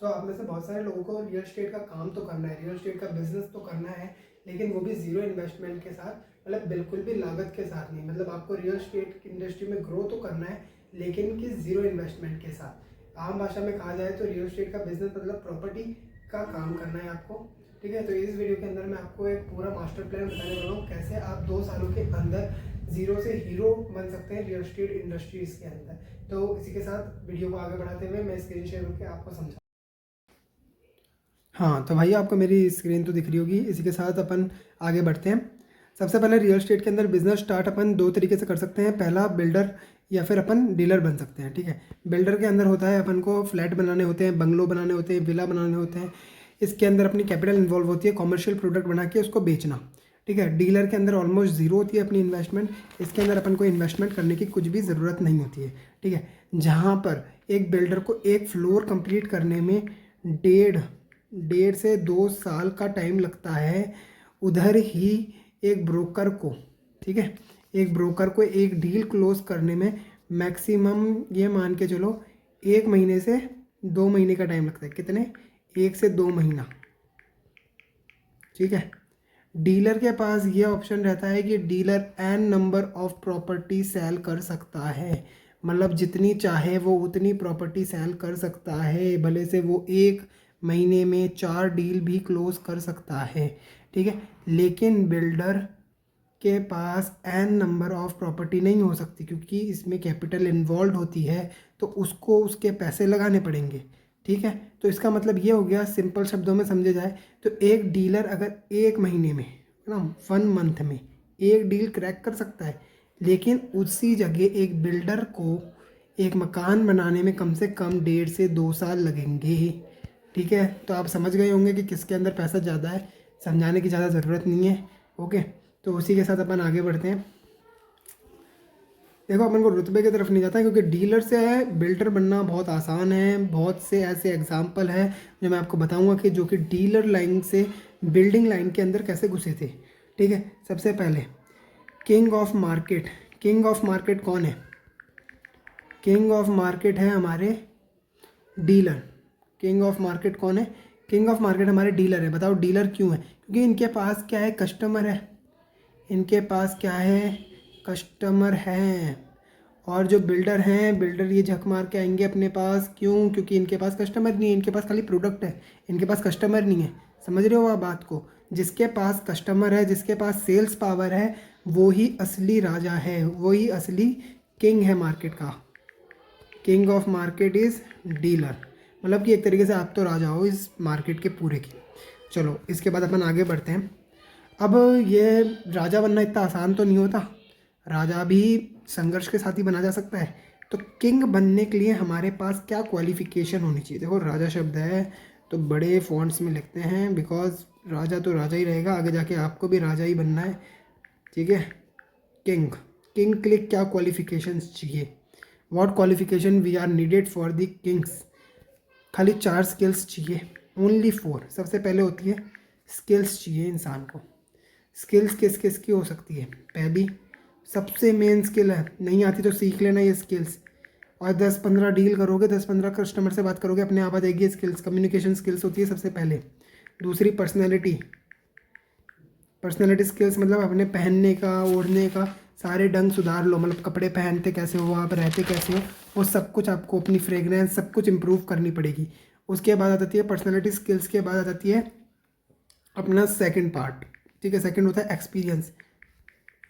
तो आप में से बहुत सारे लोगों को रियल एस्टेट का काम तो करना है, रियल एस्टेट का बिजनेस तो करना है, लेकिन वो भी ज़ीरो इन्वेस्टमेंट के साथ, मतलब बिल्कुल भी लागत के साथ नहीं। मतलब आपको रियल एस्टेट इंडस्ट्री में ग्रो तो करना है, लेकिन कि ज़ीरो इन्वेस्टमेंट के साथ। आम भाषा में कहा जाए तो रियल एस्टेट का बिजनेस मतलब प्रॉपर्टी का काम करना है आपको। ठीक है, तो इस वीडियो के अंदर मैं आपको एक पूरा मास्टर प्लान बताने वाला हूँ, कैसे आप 2 सालों के अंदर ज़ीरो से हीरो बन सकते हैं रियल एस्टेट इंडस्ट्रीज़ के अंदर। तो इसी के साथ वीडियो को आगे बढ़ाते हुए मैं स्क्रीन शेयर करके आपको समझा। हाँ, तो भाई आपको मेरी स्क्रीन तो दिख रही होगी। इसी के साथ अपन आगे बढ़ते हैं। सबसे पहले रियल एस्टेट के अंदर बिजनेस स्टार्ट अपन 2 तरीके से कर सकते हैं। पहला बिल्डर या फिर अपन डीलर बन सकते हैं। ठीक है, बिल्डर के अंदर होता है अपन को फ्लैट बनाने होते हैं, बंगलो बनाने होते हैं, विला बनाने होते हैं। इसके अंदर अपनी कैपिटल इन्वॉल्व होती है, कॉमर्शियल प्रोडक्ट बना के उसको बेचना। ठीक है, डीलर के अंदर ऑलमोस्ट ज़ीरो होती है अपनी इन्वेस्टमेंट। इसके अंदर अपन को इन्वेस्टमेंट करने की कुछ भी ज़रूरत नहीं होती है। ठीक है, जहाँ पर एक बिल्डर को एक फ्लोर कंप्लीट करने में डेढ़ डेढ़ से 2 साल का टाइम लगता है, उधर ही एक ब्रोकर को, ठीक है, एक ब्रोकर को एक डील क्लोज करने में मैक्सिमम ये मान के चलो 1 महीने से 2 महीने का टाइम लगता है। कितने? 1 से 2 महीना। ठीक है, डीलर के पास ये ऑप्शन रहता है कि dealer an number of property sell कर सकता है। मतलब जितनी चाहे वो उतनी प्रॉपर्टी सेल कर सकता है, भले से वो 1 महीने में 4 डील भी क्लोज कर सकता है। ठीक है, लेकिन बिल्डर के पास एन नंबर ऑफ प्रॉपर्टी नहीं हो सकती, क्योंकि इसमें कैपिटल इन्वॉल्व होती है, तो उसको उसके पैसे लगाने पड़ेंगे। ठीक है, तो इसका मतलब ये हो गया, सिंपल शब्दों में समझे जाए तो एक डीलर अगर 1 महीने में ना 1 मंथ में एक डील क्रैक कर सकता है, लेकिन उसी जगह एक बिल्डर को एक मकान बनाने में कम से कम 1.5 से 2 साल लगेंगे। ठीक है, तो आप समझ गए होंगे कि किसके अंदर पैसा ज़्यादा है, समझाने की ज़्यादा ज़रूरत नहीं है। ओके, तो उसी के साथ अपन आगे बढ़ते हैं। देखो, अपन को रुतबे की तरफ नहीं जाता है, क्योंकि डीलर से बिल्डर बनना बहुत आसान है। बहुत से ऐसे एग्जाम्पल हैं जो मैं आपको बताऊंगा कि जो कि डीलर लाइन से बिल्डिंग लाइन के अंदर कैसे घुसे थे। ठीक है, सबसे पहले king of market. King of market कौन है? किंग ऑफ मार्केट है हमारे डीलर। किंग ऑफ मार्केट कौन है? किंग ऑफ मार्केट हमारे डीलर है। बताओ डीलर क्यों है? क्योंकि इनके पास क्या है? कस्टमर है। इनके पास क्या है? कस्टमर हैं। और जो बिल्डर हैं, बिल्डर ये झक मार के आएंगे अपने पास। क्यों? क्योंकि इनके पास कस्टमर नहीं है, इनके पास खाली प्रोडक्ट है, इनके पास कस्टमर नहीं है। समझ रहे हो आप बात को? जिसके पास कस्टमर है, जिसके पास सेल्स पावर है, वो ही असली राजा है, वो ही असली किंग है मार्केट का। King of market is dealer. मतलब कि एक तरीके से आप तो राजा हो इस मार्केट के पूरे की। चलो, इसके बाद अपन आगे बढ़ते हैं। अब ये राजा बनना इतना आसान तो नहीं होता, राजा भी संघर्ष के साथ ही बना जा सकता है। तो किंग बनने के लिए हमारे पास क्या क्वालिफिकेशन होनी चाहिए? देखो, राजा शब्द है तो बड़े फॉन्ट्स में लिखते हैं, बिकॉज राजा तो राजा ही रहेगा, आगे जाके आपको भी राजा ही बनना है। ठीक है, किंग। किंग के लिए क्या क्वालिफिकेशंस चाहिए? What qualification we are needed for the kings? खाली 4 स्किल्स चाहिए, ओनली 4। सबसे पहले होती है स्किल्स चाहिए इंसान को। स्किल्स किस किस की हो सकती है? पहली सबसे मेन स्किल है, नहीं आती तो सीख लेना ये स्किल्स, और 10-15 डील करोगे, 10-15 कस्टमर से बात करोगे, अपने आप आ जाएगी ये स्किल्स। कम्युनिकेशन स्किल्स होती है सबसे पहले। दूसरी पर्सनैलिटी। पर्सनैलिटी स्किल्स मतलब अपने पहनने का, ओढ़ने का सारे ढंग सुधार लो। मतलब कपड़े पहनते कैसे हो, आप रहते कैसे हो, वो सब कुछ आपको, अपनी फ्रेगरेंस सब कुछ इम्प्रूव करनी पड़ेगी। उसके बाद आ जाती है पर्सनैलिटी स्किल्स के बाद आ जाती है अपना सेकंड पार्ट। ठीक है, सेकंड होता है एक्सपीरियंस।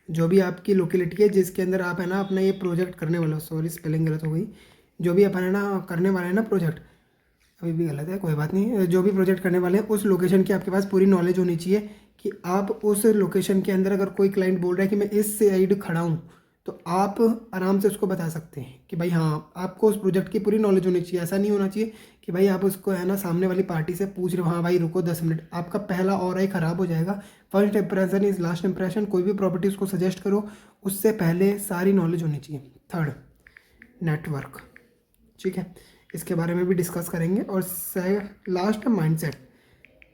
जो भी आपकी लोकेलिटी है जिसके अंदर आप है ना अपना ये प्रोजेक्ट करने वाला हो, सॉरी स्पेलिंग गलत हो गई, जो भी अपन है ना करने वाले हैं ना प्रोजेक्ट, अभी भी गलत है, कोई बात नहीं, जो भी प्रोजेक्ट करने वाले हैं उस लोकेशन की आपके पास पूरी नॉलेज होनी चाहिए कि आप उस लोकेशन के अंदर अगर कोई क्लाइंट बोल रहा है कि मैं इस साइड खड़ा हूँ, तो आप आराम से उसको बता सकते हैं कि भाई हाँ, आपको उस प्रोजेक्ट की पूरी नॉलेज होनी चाहिए। ऐसा नहीं होना चाहिए कि भाई आप उसको है ना सामने वाली पार्टी से पूछ रहे हो, हाँ भाई रुको 10 मिनट, आपका पहला और ही ख़राब हो जाएगा। First impression is last impression. कोई भी प्रॉपर्टी उसको सजेस्ट करो, उससे पहले सारी नॉलेज होनी चाहिए। Third, network. ठीक है, इसके बारे में भी डिस्कस करेंगे। और लास्ट है माइंडसेट।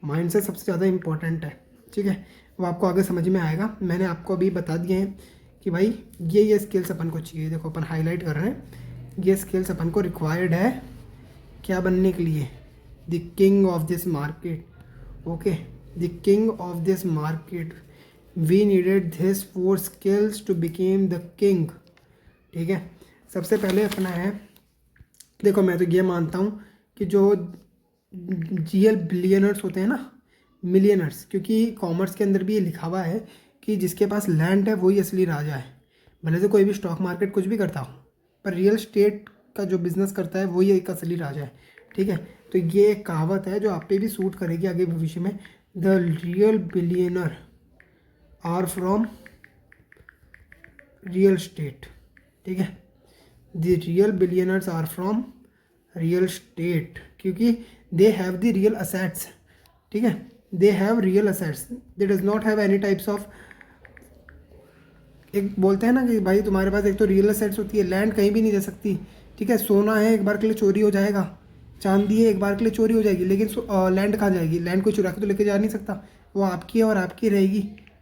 माइंडसेट सबसे ज़्यादा इम्पोर्टेंट है। ठीक है, वो आपको आगे समझ में आएगा। मैंने आपको अभी बता दिए हैं कि भाई ये स्किल्स अपन को चाहिए। देखो, अपन हाईलाइट कर रहे हैं, ये स्किल्स अपन को रिक्वायर्ड है क्या बनने के लिए? The king of this market, okay, the king of this market, we needed this 4 skills to became the king. ठीक है, सबसे पहले अपना है, देखो मैं तो ये मानता हूँ कि जो रियल बिलियनर्स होते हैं ना, मिलियनर्स, क्योंकि कॉमर्स के अंदर भी ये लिखा हुआ है कि जिसके पास लैंड है वही असली राजा है। भले से कोई भी स्टॉक मार्केट कुछ भी करता हो, पर रियल स्टेट का जो बिजनेस करता है वही एक असली राजा है। ठीक है, तो ये एक कहावत है जो आप पे भी सूट करेगी आगे भविष्य में। The real billionaire are from real estate. ठीक है, the real billionaires are from real estate, क्योंकि they have the real assets. ठीक है, they have real assets, they does not have any types of, एक बोलते हैं ना कि भाई तुम्हारे पास एक तो रियल असेट्स होती है, लैंड कहीं भी नहीं जा सकती। ठीक है, सोना है एक बार के लिए चोरी हो जाएगा, चांदी है एक बार के लिए चोरी हो जाएगी, लेकिन लैंड कहाँ जाएगी? लैंड कोई चुरा के तो लेके जा नहीं सकता, वो आपकी है और आपकी रहेगी।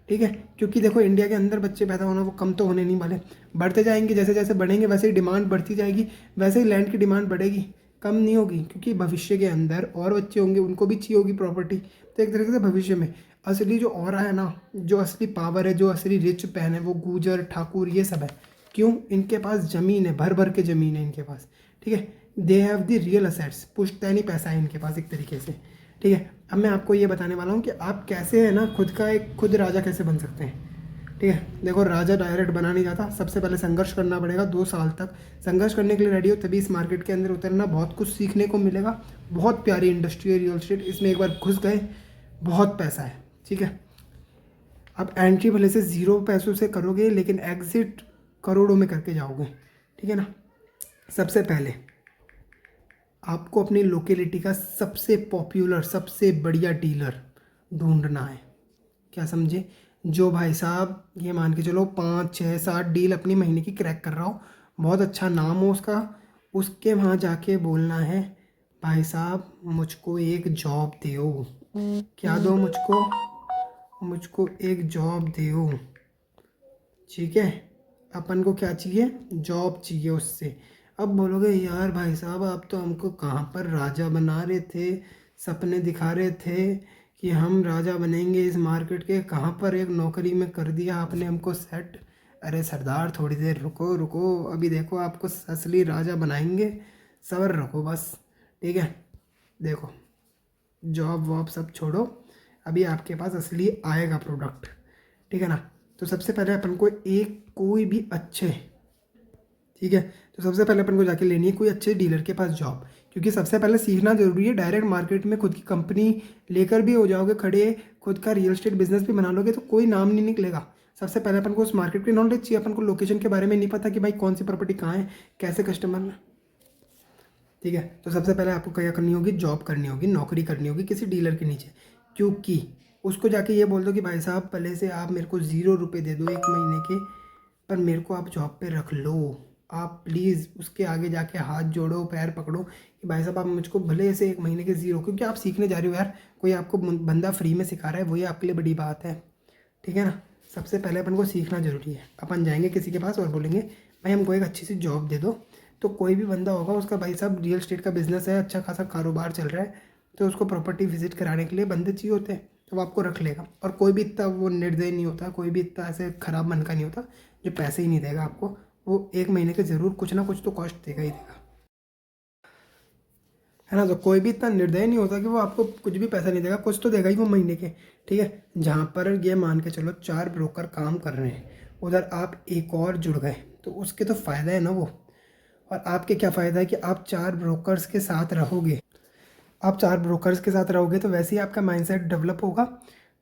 ठीक है, क्योंकि देखो इंडिया के अंदर बच्चे पैदा होना वो कम तो होने नहीं वाले, बढ़ते जाएंगे, जैसे जैसे बढ़ेंगे वैसे ही डिमांड बढ़ती जाएगी, वैसे ही लैंड की डिमांड बढ़ेगी, कम नहीं होगी, क्योंकि भविष्य के अंदर और बच्चे होंगे, उनको भी चाहिए होगी प्रॉपर्टी। तो एक तरीके से भविष्य में असली जो ऑरा है ना, जो असली पावर है, जो असली रिच पैन है, वो गुजर ठाकुर ये सब है। क्यों? इनके पास ज़मीन है, भर भर के ज़मीन है इनके पास। ठीक है, they have the real assets, पुश्तैनी पैसा है इनके पास एक तरीके से। ठीक है, अब मैं आपको ये बताने वाला हूँ कि आप कैसे है ना खुद का एक खुद राजा कैसे बन सकते हैं। ठीक है, देखो राजा डायरेक्ट बना नहीं जाता, सबसे पहले संघर्ष करना पड़ेगा 2 साल तक। संघर्ष करने के लिए रेडी हो तभी इस मार्केट के अंदर उतरना, बहुत कुछ सीखने को मिलेगा। बहुत प्यारी इंडस्ट्री है रियल स्टेट, इसमें एक बार घुस गए बहुत पैसा है। ठीक है, आप एंट्री भले से 0 पैसों से करोगे, लेकिन एग्जिट करोड़ों में करके जाओगे। ठीक है ना, सबसे पहले आपको अपनी लोकेलिटी का सबसे पॉपुलर, सबसे बढ़िया डीलर ढूंढना है। क्या समझे? जो भाई साहब ये मान के चलो 5, 6, 7 डील अपनी महीने की क्रैक कर रहा हो, बहुत अच्छा नाम हो उसका, उसके वहाँ जाके बोलना है भाई साहब मुझको एक जॉब दो। क्या दो? मुझको एक जॉब दो। ठीक है, अपन को क्या चाहिए? जॉब चाहिए उससे। अब बोलोगे यार भाई साहब आप तो हमको कहाँ पर राजा बना रहे थे, सपने दिखा रहे थे कि हम राजा बनेंगे इस मार्केट के, कहाँ पर एक नौकरी में कर दिया आपने हमको सेट। अरे सरदार थोड़ी देर रुको रुको, अभी देखो आपको असली राजा बनाएंगे, सब्र रखो बस। ठीक है, देखो जॉब वॉब सब छोड़ो, अभी आपके पास असली आएगा प्रोडक्ट। ठीक है ना, तो सबसे पहले अपन को एक कोई भी अच्छे, ठीक है, तो सबसे पहले अपन को जाके लेनी है कोई अच्छे डीलर के पास जॉब, क्योंकि सबसे पहले सीखना जरूरी है। डायरेक्ट मार्केट में खुद की कंपनी लेकर भी हो जाओगे खड़े, खुद का रियल एस्टेट बिजनेस भी बना लोगे तो कोई नाम नहीं निकलेगा। सबसे पहले अपन को उस मार्केट की नॉलेज चाहिए, अपन को लोकेशन के बारे में नहीं पता कि भाई कौन सी प्रॉपर्टी कहाँ है, कैसे कस्टमर। ठीक है, तो सबसे पहले आपको क्या करनी होगी? जॉब करनी होगी, नौकरी करनी होगी किसी डीलर के नीचे। क्योंकि उसको जाके ये बोल दो कि भाई साहब पहले से आप मेरे को 0 रुपये दे दो 1 महीने के, पर मेरे को आप जॉब पे रख लो। आप प्लीज़ उसके आगे जाके हाथ जोड़ो, पैर पकड़ो कि भाई साहब आप मुझको भले से 1 महीने के 0, क्योंकि आप सीखने जा रहे हो यार, कोई आपको बंदा फ्री में सिखा रहा है, वही आपके लिए बड़ी बात है। ठीक है ना, सबसे पहले अपन को सीखना ज़रूरी है। अपन जाएंगे किसी के पास और बोलेंगे भाई हमको एक अच्छी सी जॉब दे दो, तो कोई भी बंदा होगा उसका भाई साहब रियल एस्टेट का बिजनेस है, अच्छा खासा कारोबार चल रहा है, तो उसको प्रॉपर्टी विजिट कराने के लिए बंदे चाहिए होते हैं, तो वो आपको रख लेगा। और कोई भी इतना वो निर्दयी नहीं होता, कोई भी इतना ऐसे खराब मन का नहीं होता जो पैसे ही नहीं देगा आपको। वो 1 महीने के ज़रूर कुछ ना कुछ तो कॉस्ट देगा ही देगा, है ना। तो कोई भी इतना निर्दयी नहीं होता कि वो आपको कुछ भी पैसा नहीं देगा, कुछ तो देगा ही वो महीने के। ठीक है, जहाँ पर ये मान के चलो 4 ब्रोकर काम कर रहे हैं, उधर आप एक और जुड़ गए तो उसके तो फ़ायदा है ना वो। और आपके क्या फ़ायदा है कि आप 4 ब्रोकर्स के साथ रहोगे। आप 4 ब्रोकर्स के साथ रहोगे तो वैसे ही आपका माइंडसेट डेवलप होगा।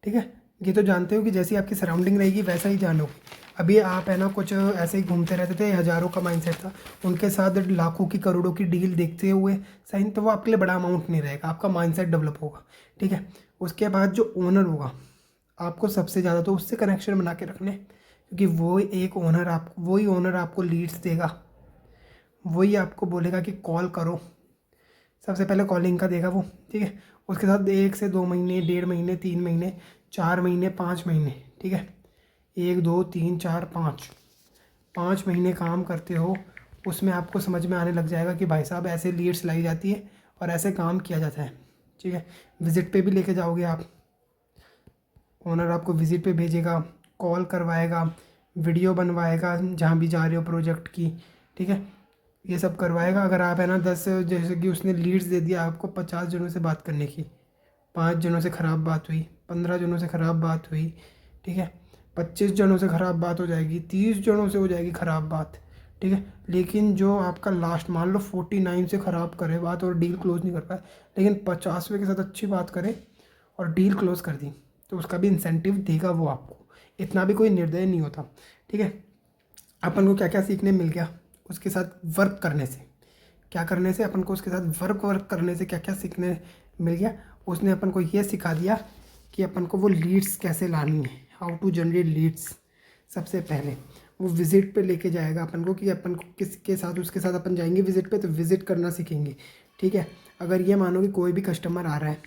ठीक है, ये तो जानते हो कि जैसी आपकी सराउंडिंग रहेगी वैसा ही जानोगे। अभी आप है ना कुछ ऐसे ही घूमते रहते थे, हज़ारों का माइंडसेट था, उनके साथ लाखों की करोड़ों की डील देखते हुए साइन, तो वो आपके लिए बड़ा अमाउंट नहीं रहेगा, आपका माइंडसेट डेवलप होगा। ठीक है, उसके बाद जो ओनर होगा आपको सबसे ज़्यादा तो उससे कनेक्शन बना के रखने, क्योंकि वही ओनर आपको लीड्स देगा, वही आपको बोलेगा कि कॉल करो। सबसे पहले कॉलिंग का देगा वो। ठीक है, उसके साथ 1 से 2 महीने, 1.5 महीने, 3 महीने, 4 महीने, 5 महीने। ठीक है, 1, 2, 3, 4, 5 महीने काम करते हो, उसमें आपको समझ में आने लग जाएगा कि भाई साहब ऐसे लीड्स लाई जाती है और ऐसे काम किया जाता है। ठीक है। विजिट पे भी लेके जाओगे आप, ओनर आपको विजिट पे भेजेगा, कॉल करवाएगा, वीडियो बनवाएगा जहाँ भी जा रहे हो प्रोजेक्ट की, ठीक है, ये सब करवाएगा। अगर आप है ना 10, जैसे कि उसने लीड्स दे दिया आपको 50 जनों से बात करने की, 5 जनों से ख़राब बात हुई, 15 जनों से ख़राब बात हुई, ठीक है, 25 जनों से ख़राब बात हो जाएगी, 30 जनों से हो जाएगी ख़राब बात, ठीक है। लेकिन जो आपका लास्ट मान लो 49 से ख़राब करे बात और डील क्लोज़ नहीं कर पाए, लेकिन 50वें के साथ अच्छी बात करे और डील क्लोज़ कर दी, तो उसका भी इंसेंटिव देगा वो आपको। इतना भी कोई निर्दय नहीं होता, ठीक है। अपन को क्या क्या सीखने मिल गया उसके साथ वर्क करने से, क्या करने से अपन को उसके साथ वर्क करने से क्या क्या सीखने मिल गया। उसने अपन को ये सिखा दिया कि अपन को वो लीड्स कैसे लानी है, हाउ टू जनरेट लीड्स। सबसे पहले वो विज़िट पे लेके जाएगा अपन को कि अपन को किसके साथ, उसके साथ अपन जाएंगे विज़िट पे तो विज़िट करना सीखेंगे, ठीक है। अगर ये मानो कि कोई भी कस्टमर आ रहा है,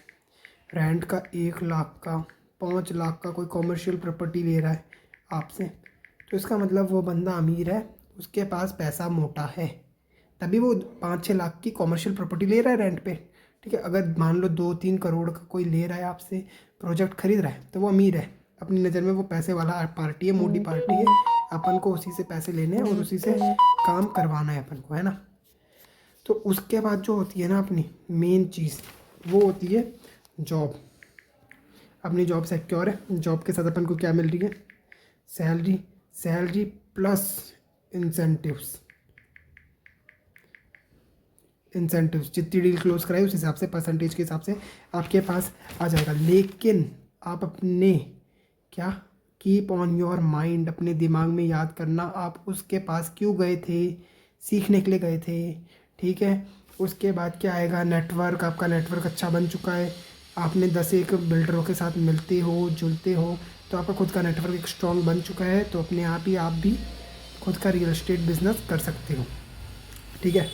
रेंट का 1 लाख का, 5 लाख का कोई कॉमर्शियल प्रॉपर्टी ले रहा है आपसे, तो इसका मतलब वो बंदा अमीर है, उसके पास पैसा मोटा है, तभी वो 5-6 लाख की कॉमर्शियल प्रॉपर्टी ले रहा है रेंट पे, ठीक है। अगर मान लो 2-3 करोड़ का कोई ले रहा है आपसे, प्रोजेक्ट खरीद रहा है, तो वो अमीर है, अपनी नज़र में वो पैसे वाला पार्टी है, मोटी पार्टी है। अपन को उसी से पैसे लेने हैं और उसी से काम करवाना है अपन को, है ना। तो उसके बाद जो होती है ना अपनी मेन चीज़, वो होती है जॉब। अपनी जॉब सिक्योर है, जॉब के साथ अपन को क्या मिल रही है, salary, salary plus incentives. Incentives जितनी डील क्लोज कराई उस हिसाब से, परसेंटेज के हिसाब से आपके पास आ जाएगा। लेकिन आप अपने क्या, कीप ऑन योर माइंड, अपने दिमाग में याद करना आप उसके पास क्यों गए थे, सीखने के लिए गए थे, ठीक है। उसके बाद क्या आएगा, नेटवर्क, आपका नेटवर्क अच्छा बन चुका है, आपने 10 एक बिल्डरों के साथ मिलते हो जुलते हो, तो आपका खुद का नेटवर्क एक स्ट्रॉन्ग बन चुका है, तो अपने आप ही आप भी खुद का रियल एस्टेट बिजनेस कर सकते हो, ठीक है।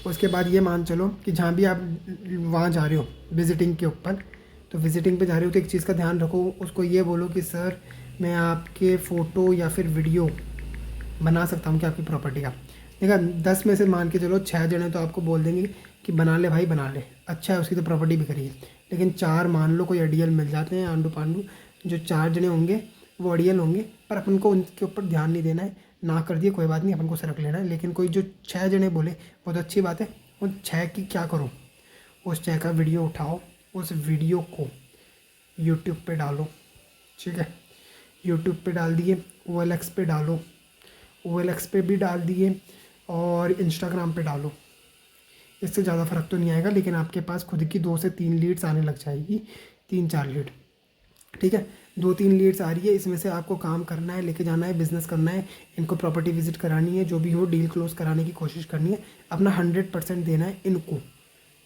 उसके बाद ये मान चलो कि जहाँ भी आप वहाँ जा रहे हो विज़िटिंग के ऊपर, तो विज़िटिंग पे जा रहे हो तो एक चीज़ का ध्यान रखो, उसको ये बोलो कि सर मैं आपके फ़ोटो या फिर वीडियो बना सकता हूँ क्या आपकी प्रॉपर्टी का। देखा 10 में से मान के चलो 6 जने तो आपको बोल देंगे कि बना ले भाई बना ले, अच्छा है उसकी तो प्रॉपर्टी भी करिए। लेकिन 4 मान लो कोई अड़ियल मिल जाते हैं, आंडू पांडू, जो 4 जने होंगे वो अड़ियल होंगे, पर अपन को उनके ऊपर ध्यान नहीं देना है, ना कर दिए कोई बात नहीं, अपन को सरक लेना है। लेकिन कोई जो 6 जने बोले बहुत अच्छी बात है, उन 6 की क्या करो, उस 6 का वीडियो उठाओ, उस वीडियो को यूट्यूब पे डालो, ठीक है। यूट्यूब पे डाल दिए, OLX पे डालो, OLX पे भी डाल दिए और इंस्टाग्राम पे डालो। इससे ज़्यादा फ़र्क तो नहीं आएगा, लेकिन आपके पास खुद की 2 से 3 लीड्स आने लग जाएगी, 3-4 लीड, ठीक है। 2-3 लीड्स आ रही है, इसमें से आपको काम करना है, लेके जाना है, बिज़नेस करना है, इनको प्रॉपर्टी विजिट करानी है, जो भी हो डील क्लोज कराने की कोशिश करनी है, अपना 100% देना है इनको।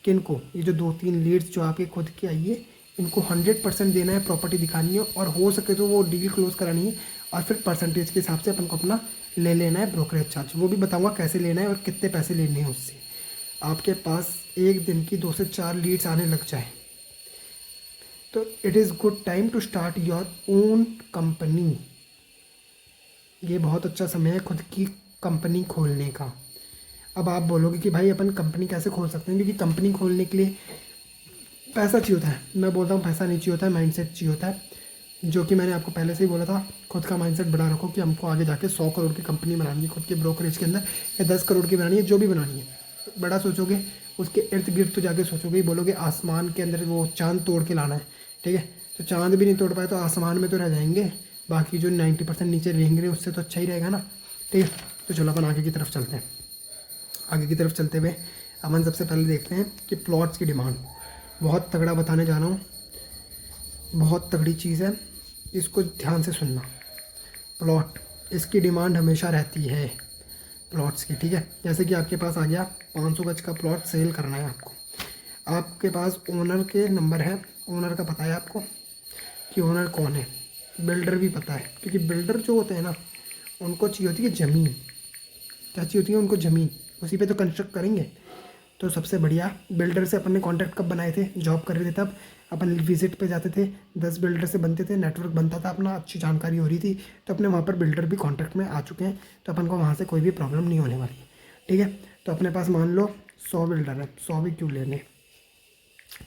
किनको, ये जो 2-3 लीड्स जो आपके खुद की आई है, इनको 100% देना है, प्रॉपर्टी दिखानी है और हो सके तो वो डील क्लोज करानी है। और फिर परसेंटेज के हिसाब से अपन को अपना ले लेना है ब्रोकरेज चार्ज, वो भी बताऊँगा कैसे लेना है और कितने पैसे लेने हैं उससे। आपके पास एक दिन की 2 से 4 लीड्स आने लग जाए तो it is good time to start your own company. ये बहुत अच्छा समय है खुद की कंपनी खोलने का। अब आप बोलोगे कि भाई अपन कंपनी कैसे खोल सकते हैं, क्योंकि कंपनी खोलने के लिए पैसा चाहिए होता है। मैं बोलता हूँ पैसा नहीं चाहिए होता है, माइंडसेट चाहिए होता है, जो कि मैंने आपको पहले से ही बोला था। खुद का माइंडसेट बड़ा रखो कि हमको आगे जाके 100 करोड़ की कंपनी बनानी है खुद के ब्रोकरेज के अंदर, या 10 करोड़ की बनानी है, जो भी बनानी है। बड़ा सोचोगे, उसके इर्द गिर्द तो जाके सोचोगे, बोलोगे आसमान के अंदर वो चांद तोड़ के लाना है, ठीक है। तो चांद भी नहीं तोड़ पाए तो आसमान में तो रह जाएंगे, बाकी जो 90% नीचे रहेंगे उससे तो अच्छा ही रहेगा ना, ठीक है। तो चलो अपन आगे की तरफ चलते हैं। आगे की तरफ चलते हुए अपन सबसे पहले देखते हैं कि प्लॉट्स की डिमांड बहुत तगड़ा बताने जा रहा हूँ, बहुत तगड़ी चीज़ है, इसको ध्यान से सुनना। प्लॉट, इसकी डिमांड हमेशा रहती है प्लॉट्स की, ठीक है। जैसे कि आपके पास आ गया 500 गज का प्लॉट सेल करना है आपको, आपके पास ओनर के नंबर है, ओनर का पता है आपको कि ओनर कौन है, बिल्डर भी पता है, क्योंकि बिल्डर जो होते हैं ना उनको चाहिए होती है ज़मीन। क्या चाहिए होती है उनको, ज़मीन, उसी पे तो कंस्ट्रक्ट करेंगे। तो सबसे बढ़िया बिल्डर से अपन ने कॉन्टैक्ट कब बनाए थे, जॉब कर रहे थे तब अपन विजिट पे जाते थे, 10 बिल्डर से बनते थे, नेटवर्क बनता था अपना, अच्छी जानकारी हो रही थी, तो अपने वहाँ पर बिल्डर भी कॉन्टैक्ट में आ चुके हैं, तो अपन को वहाँ से कोई भी प्रॉब्लम नहीं होने वाली है, ठीक है। तो अपने पास मान लो 100 बिल्डर है, 100 भी क्यों लेने,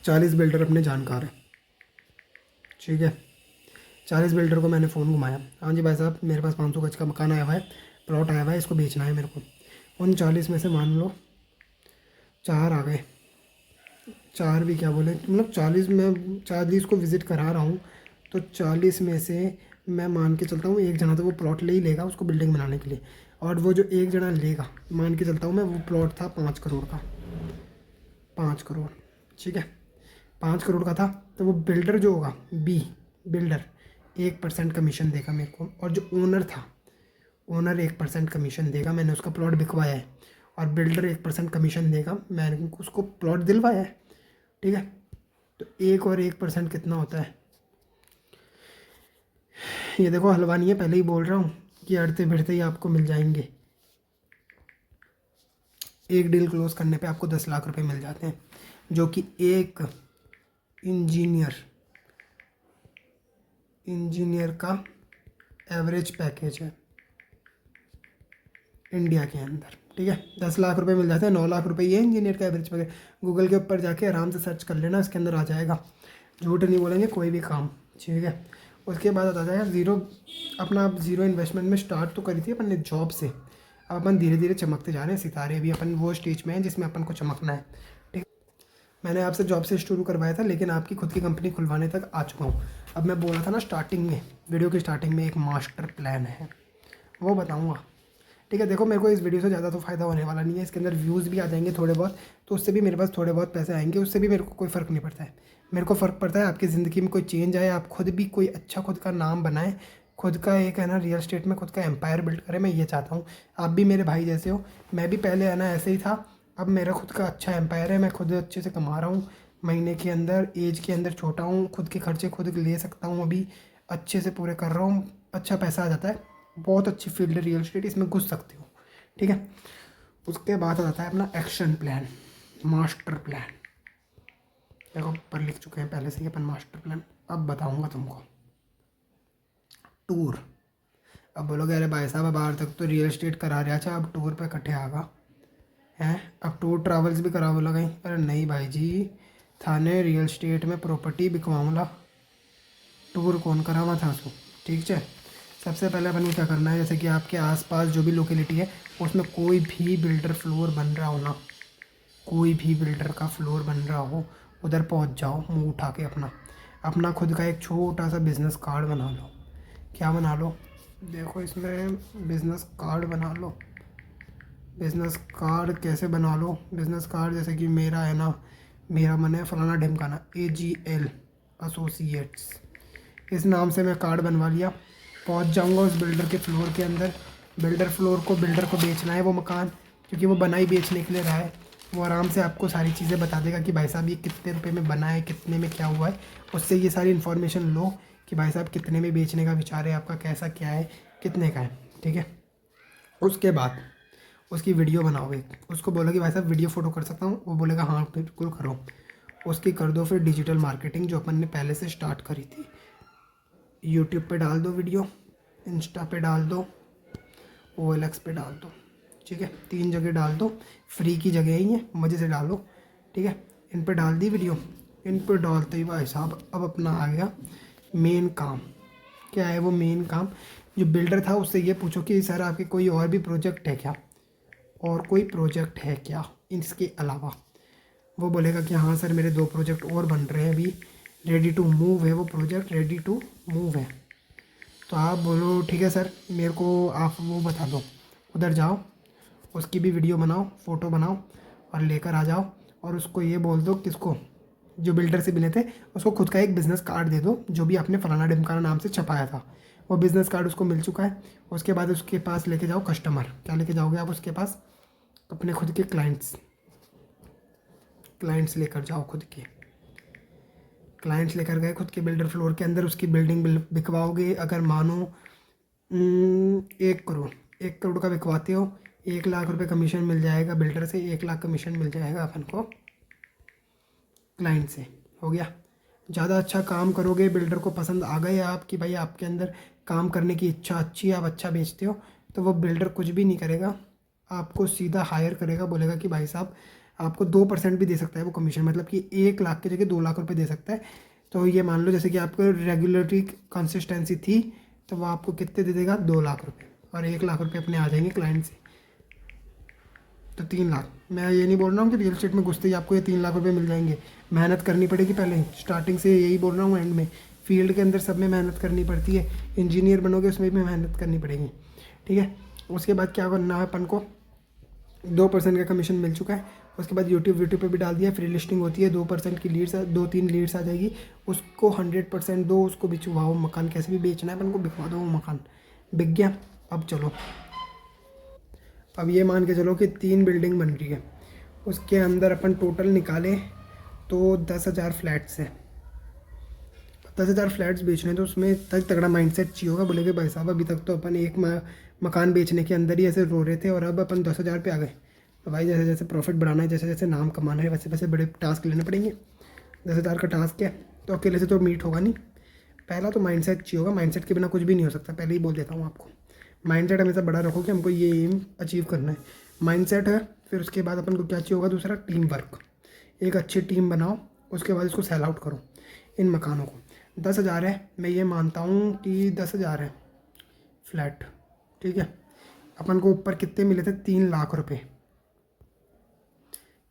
40 बिल्डर अपने जानकार हैं, ठीक है। 40 बिल्डर को मैंने फ़ोन घुमाया, हाँ जी भाई साहब मेरे पास 500 गज का मकान आया हुआ है, प्लॉट आया हुआ है, इसको बेचना है मेरे को। उन 40 में से मान लो 4 आ गए, 4 भी क्या बोले, मतलब 40 में 40 को विज़िट करा रहा हूँ, तो 40 में से मैं मान के चलता हूँ एक जना तो वो प्लॉट ले ही लेगा उसको बिल्डिंग बनाने के लिए, और वो जो एक जना लेगा मान के चलता हूँ मैं, वो प्लॉट था 5 करोड़ का, 5 करोड़, ठीक है, 5 करोड़ का था। तो वो बिल्डर जो होगा बी बिल्डर 1% कमीशन देगा मेरे को, और जो ओनर था ओनर 1% कमीशन देगा, मैंने उसका प्लॉट बिकवाया है, और बिल्डर 1% कमीशन देगा, मैंने उसको प्लॉट दिलवाया है, ठीक है। तो 1 और 1% कितना होता है, ये देखो हलवा नहीं है, पहले ही बोल रहा हूँ कि अड़ते भिड़ते ही आपको मिल जाएंगे। एक डील क्लोज करने पे आपको 10 लाख रुपए मिल जाते हैं, जो कि एक इंजीनियर का एवरेज पैकेज है इंडिया के अंदर, ठीक है। 10 लाख रुपए मिल जाते हैं, 9 लाख रुपए ये इंजीनियर का एवरेज पैकेज। गूगल के ऊपर जाके आराम से सर्च कर लेना, इसके अंदर आ जाएगा, झूठ नहीं बोलेंगे कोई भी काम, ठीक है। उसके बाद आता जाएगा ज़ीरो, अपना आप ज़ीरो इन्वेस्टमेंट में स्टार्ट तो करी थी अपन ने जॉब से, अब अपन धीरे धीरे चमकते जा रहे हैं सितारे, अभी अपन वो स्टेज में हैं जिसमें अपन को चमकना है, ठीक। मैंने आपसे जॉब से शुरू करवाया था, लेकिन आपकी खुद की कंपनी खुलवाने तक आ चुका हूँ। अब मैं बोला था ना स्टार्टिंग में, वीडियो की स्टार्टिंग में, एक मास्टर प्लान है वो बताऊँगा, ठीक है। देखो मेरे को इस वीडियो से ज़्यादा तो फ़ायदा होने वाला नहीं है, इसके अंदर व्यूज़ भी आ जाएंगे थोड़े बहुत, तो उससे भी मेरे पास थोड़े बहुत पैसे आएंगे, उससे भी मेरे को कोई फ़र्क नहीं पड़ता है। मेरे को फ़र्क पड़ता है आपकी ज़िंदगी में कोई चेंज आए, आप खुद भी कोई अच्छा खुद का नाम बनाएं, खुद का एक है ना रियल स्टेट में खुद का एम्पायर बिल्ड करें, मैं ये चाहता हूँ। आप भी मेरे भाई जैसे हो, मैं भी पहले है ना ऐसे ही था, अब मेरा खुद का अच्छा एम्पायर है, मैं खुद अच्छे से कमा रहा हूँ, महीने के अंदर एज के अंदर छोटा हूँ, खुद के खर्चे खुद ले सकता हूँ, अभी अच्छे से पूरे कर रहा हूँ, अच्छा पैसा आ जाता है, बहुत अच्छी फील्ड है रियल स्टेट, इसमें घुस सकते हो, ठीक है। उसके बाद आता है अपना एक्शन प्लान, मास्टर प्लान। देखो ऊपर लिख चुके हैं पहले से ही अपन मास्टर प्लान, अब बताऊंगा तुमको। टूर, अब बोलोगे अरे भाई साहब अब बाहर तक तो रियल एस्टेट करा रहा था, अब टूर पे कट्ठे आगा हैं, अब टूर ट्रैवल्स भी करा बोला कहीं, अरे नहीं भाई जी, थाने रियल एस्टेट में प्रॉपर्टी बिकवाऊँगा, टूर कौन करावा था उसको, ठीक है। सबसे पहले अपन को क्या करना है, जैसे कि आपके आसपास जो भी लोकेलिटी है उसमें कोई भी बिल्डर फ्लोर बन रहा हो ना, कोई भी बिल्डर का फ्लोर बन रहा हो, उधर पहुंच जाओ मुंह उठा के, अपना अपना खुद का एक छोटा सा बिज़नेस कार्ड बना लो। क्या बना लो, देखो इसमें बिज़नेस कार्ड बना लो। बिज़नेस कार्ड कैसे बना लो, बिज़नेस कार्ड जैसे कि मेरा है ना, मेरा मन है फलाना ढिमकाना AGL एसोसिएट्स, इस नाम से मैं कार्ड बनवा लिया, पहुंच जाऊंगा उस बिल्डर के फ्लोर के अंदर, बिल्डर को बेचना है वो मकान, क्योंकि वो बना ही बेचने के लिए रहा है, वो आराम से आपको सारी चीज़ें बता देगा कि भाई साहब ये कितने रुपए में बना है, कितने में क्या हुआ है, उससे ये सारी इन्फॉर्मेशन लो कि भाई साहब कितने में बेचने का विचार है आपका, कैसा क्या है, कितने का है, ठीक है। उसके बाद उसकी वीडियो बनाओ, एक उसको बोलो कि भाई साहब वीडियो फ़ोटो कर सकता हूँ, वो बोलेगा हाँ बिल्कुल करो, उसकी कर दो फिर डिजिटल मार्केटिंग जो अपन ने पहले से स्टार्ट करी थी, यूट्यूब पे डाल दो वीडियो, इंस्टा पे डाल दो, OLX पे डाल दो, ठीक है, 3 जगह डाल दो, फ्री की जगह ही है, मज़े से डालो, ठीक है। इन पे डाल दी वीडियो, इन पे डालते ही भाई साहब अब अपना आ गया मेन काम। क्या है वो मेन काम, जो बिल्डर था उससे ये पूछो कि सर आपके कोई और भी प्रोजेक्ट है क्या, और कोई प्रोजेक्ट है क्या इसके अलावा, वो बोलेगा कि हाँ सर मेरे 2 प्रोजेक्ट और बन रहे हैं, अभी रेडी टू मूव है वो प्रोजेक्ट, रेडी टू मूव है। तो आप बोलो ठीक है सर मेरे को आप वो बता दो, उधर जाओ, उसकी भी वीडियो बनाओ, फ़ोटो बनाओ और लेकर आ जाओ, और उसको ये बोल दो किसको, जो बिल्डर से मिले थे उसको खुद का एक बिज़नेस कार्ड दे दो, जो भी आपने फलाना ढिमकाना नाम से छपाया था, वो बिज़नेस कार्ड उसको मिल चुका है। उसके बाद उसके पास लेके जाओ कस्टमर, क्या लेके जाओगे आप उसके पास, अपने खुद के क्लाइंट्स लेकर जाओ, खुद के क्लाइंट्स लेकर गए खुद के बिल्डर फ्लोर के अंदर, उसकी बिल्डिंग बिकवाओगे, अगर मानो 1 करोड़ का बिकवाते हो, 1 लाख रुपए कमीशन मिल जाएगा बिल्डर से, 1 लाख कमीशन मिल जाएगा अपन को क्लाइंट से, हो गया। ज़्यादा अच्छा काम करोगे, बिल्डर को पसंद आ गए आप कि भाई आपके अंदर काम करने की इच्छा अच्छी है, आप अच्छा बेचते हो, तो वो बिल्डर कुछ भी नहीं करेगा, आपको सीधा हायर करेगा, बोलेगा कि भाई साहब आपको 2% भी दे सकता है वो कमीशन, मतलब कि 1 लाख की जगह 2 लाख रुपए दे सकता है। तो ये मान लो जैसे कि आपको रेगुलरिटी कंसिस्टेंसी थी तो वो आपको कितने दे देगा, 2 लाख रुपए, और 1 लाख रुपए अपने आ जाएंगे क्लाइंट से, तो 3 लाख। मैं ये नहीं बोल रहा हूँ कि रियल एस्टेट में घुसते ही आपको ये 3 लाख रुपए मिल जाएंगे, मेहनत करनी पड़ेगी पहले स्टार्टिंग से, यही बोल रहा हूँ। एंड में फील्ड के अंदर सब में मेहनत करनी पड़ती है, इंजीनियर बनोगे उसमें भी मेहनत करनी पड़ेगी, ठीक है। उसके बाद क्या करना है अपन को, 2% का कमीशन मिल चुका है। उसके बाद यूट्यूब पे भी डाल दिया, फ्री लिस्टिंग होती है, 2% की लीड्स, 2-3 लीड्स आ जाएगी, उसको 100% दो, उसको बिचवाओ, मकान कैसे भी बेचना है अपन को, बिकवा दो वो मकान, बिक गया। अब चलो, अब ये मान के चलो कि 3 बिल्डिंग बन रही है, उसके अंदर अपन टोटल निकालें तो 10,000 फ्लैट्स हैं, 10,000 फ्लैट्स बेचने, तो उसमें तक तगड़ा माइंडसेट चाहिए होगा। बोले कि भाई साहब अभी तक तो अपन एक मकान बेचने के अंदर ही ऐसे रो रहे थे और अब अपन 10,000 पे आ गए। तो भाई जैसे जैसे प्रॉफिट बढ़ाना है, जैसे जैसे नाम कमाना है, वैसे वैसे बड़े टास्क लेने पड़ेंगे। 10,000 का टास्क है तो अकेले से तो मीट होगा नहीं, पहला तो माइंडसेट चाहिए होगा, माइंडसेट के बिना कुछ भी नहीं हो सकता, पहले ही बोल देता हूँ आपको। माइंडसेट हमेशा बड़ा रखो कि हमको ये एम अचीव करना है, माइंडसेट है। फिर उसके बाद अपन को क्या चाहिए होगा, दूसरा टीम वर्क, एक अच्छी टीम बनाओ, उसके बाद इसको सेल आउट करो इन मकानों को। 10,000 है, मैं ये मानता हूँ कि 10,000 है फ्लैट, ठीक है। अपन को ऊपर कितने मिले थे, 3 लाख रुपए,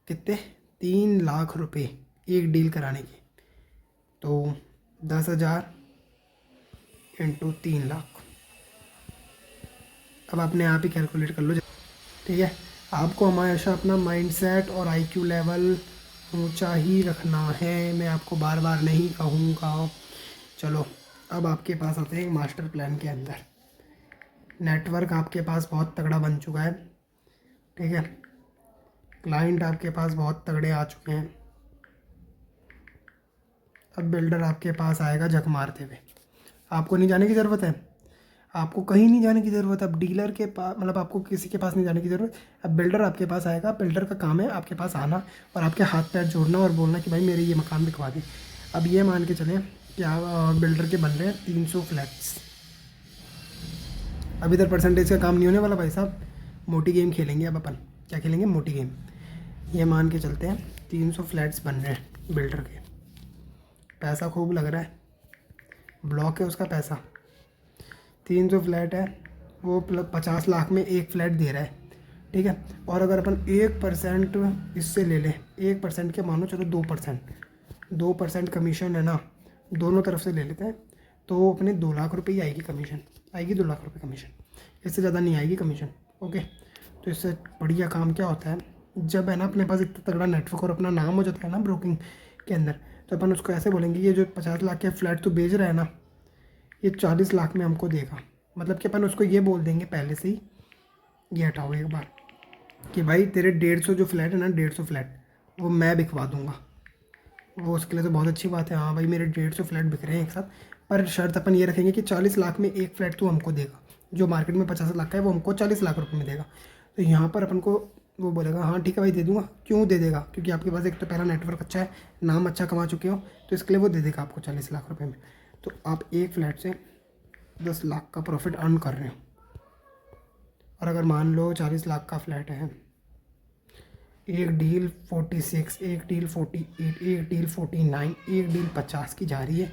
कितने, 3 लाख रुपए एक डील कराने की। तो 10,000 इंटू 3 लाख, अब अपने आप ही कैलकुलेट कर लो, ठीक है। आपको हमेशा अपना माइंडसेट और आईक्यू लेवल ऊंचा ही रखना है, मैं आपको बार बार नहीं कहूँगा। चलो अब आपके पास आते हैं मास्टर प्लान के अंदर। नेटवर्क आपके पास बहुत तगड़ा बन चुका है, ठीक है, क्लाइंट आपके पास बहुत तगड़े आ चुके हैं। अब बिल्डर आपके पास आएगा झक मारते हुए, आपको नहीं जाने की ज़रूरत है, आपको कहीं नहीं जाने की ज़रूरत। अब डीलर के पास, मतलब आपको किसी के पास नहीं जाने की ज़रूरत। अब बिल्डर आपके पास आएगा, बिल्डर का काम है आपके पास आना और आपके हाथ पैर जोड़ना और बोलना कि भाई मेरे ये मकान बिकवा दें। अब ये मान के चलें कि बिल्डर के बन रहे हैं 300 फ्लैट्स। अब इधर परसेंटेज का काम नहीं होने वाला भाई साहब, मोटी गेम खेलेंगे अब अपन। क्या खेलेंगे, मोटी गेम। ये मान के चलते हैं 300 फ्लैट्स बन रहे हैं बिल्डर के, पैसा खूब लग रहा है, ब्लॉक है उसका पैसा, 300 फ्लैट है, वो 50 लाख में एक फ्लैट दे रहा है, ठीक है। और अगर अपन 1% इससे ले लें, 1% के मानो चलो 2% कमीशन है ना, दोनों तरफ से ले लेते हैं, तो अपने 2 लाख रुपए ही आएगी कमीशन, आएगी 2 लाख रुपए कमीशन, इससे ज़्यादा नहीं आएगी कमीशन, ओके। तो इससे बढ़िया काम क्या होता है, जब है ना अपने पास इतना तगड़ा नेटवर्क और अपना नाम हो जाता है ना ब्रोकिंग के अंदर, तो अपन उसको ऐसे बोलेंगे, ये जो 50 लाख के फ्लैट तो बेच रहा है ना, ये 40 लाख में हमको देगा। मतलब कि अपन उसको ये बोल देंगे पहले से ही, ये हटाओ एक बार, कि भाई तेरे 150 जो फ्लैट है ना, 150 फ्लैट वो मैं बिकवा दूंगा। वो उसके लिए तो बहुत अच्छी बात है, हाँ भाई मेरे 150 फ्लैट बिक रहे हैं एक साथ, पर शर्त अपन ये रखेंगे कि 40 लाख में एक फ्लैट तू हमको देगा, जो मार्केट में 50 लाख का है वो हमको 40 लाख रुपए में देगा। तो यहाँ पर अपन को वो बोलेगा हाँ ठीक है भाई दे दूंगा। क्यों दे देगा, क्योंकि आपके पास एक तो पहला नेटवर्क अच्छा है, नाम अच्छा कमा चुके हो, तो इसके लिए वो दे देगा आपको 40 लाख रुपये में। तो आप एक फ्लैट से 10 लाख का प्रॉफिट अर्न कर रहे हो। और अगर मान लो 40 लाख का फ्लैट है, एक डील 46, एक डील 48, एक डील 49, एक डील 50 की जा रही है,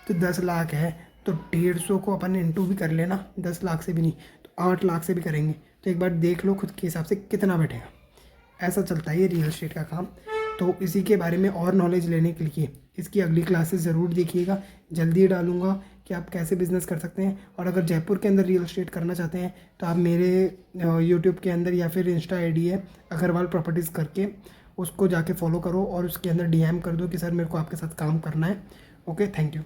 तो 10 लाख है, तो 150 को अपन इंटू भी कर लेना, 10 लाख से भी नहीं तो 8 लाख से भी करेंगे, तो एक बार देख लो खुद के हिसाब से कितना बैठेगा। ऐसा चलता है ये रियल एस्टेट का काम। तो इसी के बारे में और नॉलेज लेने के लिए इसकी अगली क्लासेस ज़रूर देखिएगा, जल्दी डालूंगा कि आप कैसे बिज़नेस कर सकते हैं। और अगर जयपुर के अंदर रियल एस्टेट करना चाहते हैं तो आप मेरे यूट्यूब के अंदर या फिर इंस्टा आईडी है अग्रवाल प्रॉपर्टीज़ करके, उसको जाके फॉलो करो और उसके अंदर डीएम कर दो कि सर मेरे को आपके साथ काम करना है। Okay, thank you.